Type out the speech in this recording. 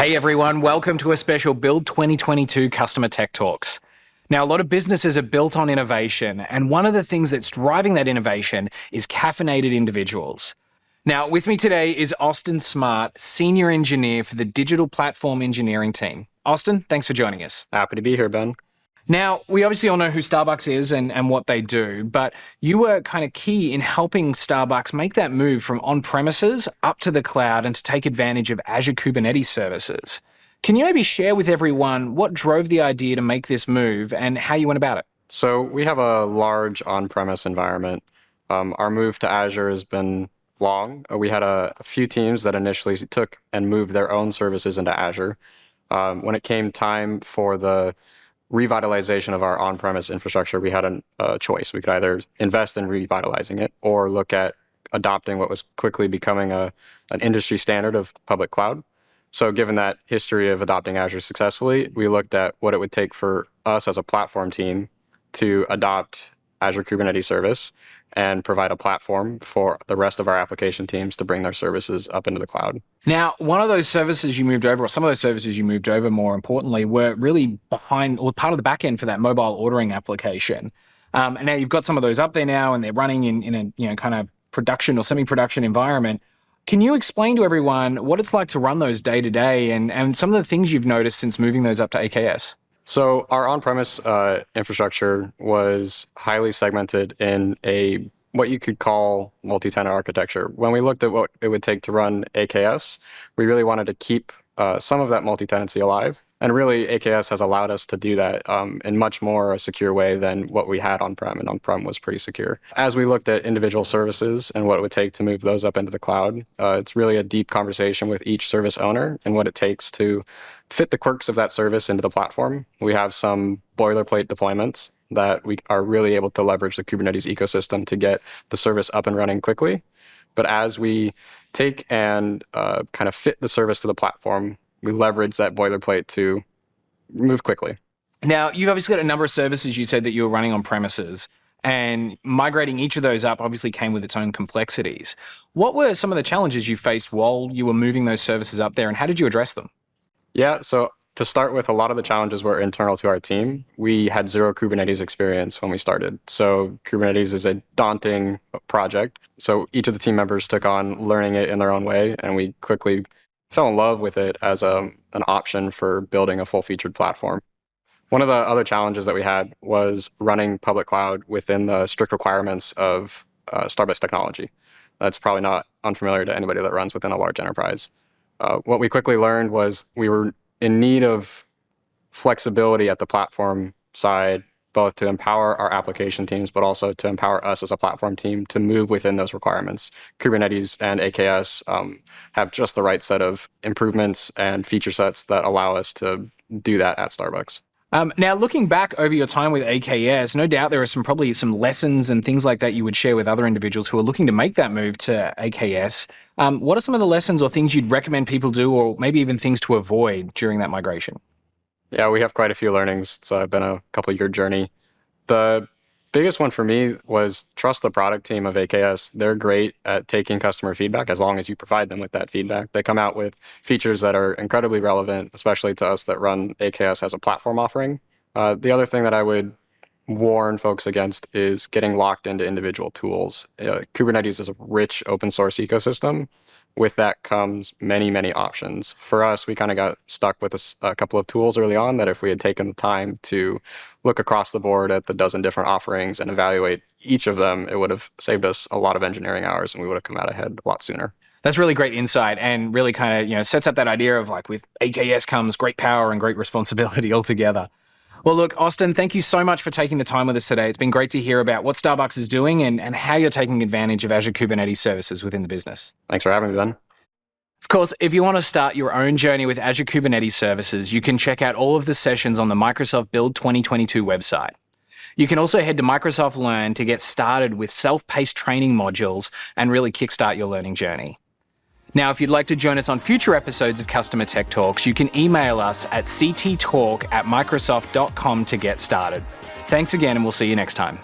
Hey everyone, welcome to a special Build 2022 Customer Tech Talks. Now, a lot of businesses are built on innovation, and one of the things that's driving that innovation is caffeinated individuals. Now, with me today is Austin Smart, Senior Engineer for the Digital Platform Engineering team. Austin, thanks for joining us. Happy to be here, Ben. Now, we obviously all know who Starbucks is and what they do, but you were kind of key in helping Starbucks make that move from on-premises up to the cloud and to take advantage of Azure Kubernetes Services. Can you maybe share with everyone what drove the idea to make this move and how you went about it? So we have a large on-premise environment. Our move to Azure has been long. We had a few teams that initially took and moved their own services into Azure. When it came time for the revitalization of our on-premise infrastructure, we had a choice. We could either invest in revitalizing it or look at adopting what was quickly becoming an industry standard of public cloud. So given that history of adopting Azure successfully, we looked at what it would take for us as a platform team to adopt Azure Kubernetes Service and provide a platform for the rest of our application teams to bring their services up into the cloud. Now, one of those services you moved over, or some of those services you moved over, more importantly, were really behind or part of the back end for that mobile ordering application. And now you've got some of those up there now, and they're running in a kind of production or semi-production environment. Can you explain to everyone what it's like to run those day to day and some of the things you've noticed since moving those up to AKS? So our on-premise infrastructure was highly segmented in what you could call multi-tenant architecture. When we looked at what it would take to run AKS, we really wanted to keep some of that multi-tenancy alive. And really, AKS has allowed us to do that in much more a secure way than what we had on-prem, and on-prem was pretty secure. As we looked at individual services and what it would take to move those up into the cloud, it's really a deep conversation with each service owner and what it takes to fit the quirks of that service into the platform. We have some boilerplate deployments that we are really able to leverage the Kubernetes ecosystem to get the service up and running quickly. But as we take and kind of fit the service to the platform, we leverage that boilerplate to move quickly. Now, you've obviously got a number of services you said that you were running on premises, and migrating each of those up obviously came with its own complexities. What were some of the challenges you faced while you were moving those services up there, and how did you address them? Yeah, so to start with, a lot of the challenges were internal to our team. We had zero Kubernetes experience when we started. So Kubernetes is a daunting project. So each of the team members took on learning it in their own way, and we quickly fell in love with it as an option for building a full-featured platform. One of the other challenges that we had was running public cloud within the strict requirements of Starbucks technology. That's probably not unfamiliar to anybody that runs within a large enterprise. What we quickly learned was we were in need of flexibility at the platform side, both to empower our application teams, but also to empower us as a platform team to move within those requirements. Kubernetes and AKS have just the right set of improvements and feature sets that allow us to do that at Starbucks. Now, looking back over your time with AKS, no doubt there are probably some lessons and things like that you would share with other individuals who are looking to make that move to AKS. What are some of the lessons or things you'd recommend people do, or maybe even things to avoid during that migration? Yeah, we have quite a few learnings. It's been a couple-year journey. The biggest one for me was trust the product team of AKS. They're great at taking customer feedback as long as you provide them with that feedback. They come out with features that are incredibly relevant, especially to us that run AKS as a platform offering. The other thing that I would warn folks against is getting locked into individual tools. Kubernetes is a rich open source ecosystem. With that comes many, many options. For us, we kind of got stuck with a couple of tools early on that if we had taken the time to look across the board at the dozen different offerings and evaluate each of them, it would have saved us a lot of engineering hours and we would have come out ahead a lot sooner. That's really great insight and really kind of sets up that idea of like with AKS comes great power and great responsibility altogether. Well, look, Austin, thank you so much for taking the time with us today. It's been great to hear about what Starbucks is doing and how you're taking advantage of Azure Kubernetes Services within the business. Thanks for having me, Ben. Of course, if you want to start your own journey with Azure Kubernetes Services, you can check out all of the sessions on the Microsoft Build 2022 website. You can also head to Microsoft Learn to get started with self-paced training modules and really kickstart your learning journey. Now, if you'd like to join us on future episodes of Customer Tech Talks, you can email us at cttalk@microsoft.com to get started. Thanks again, and we'll see you next time.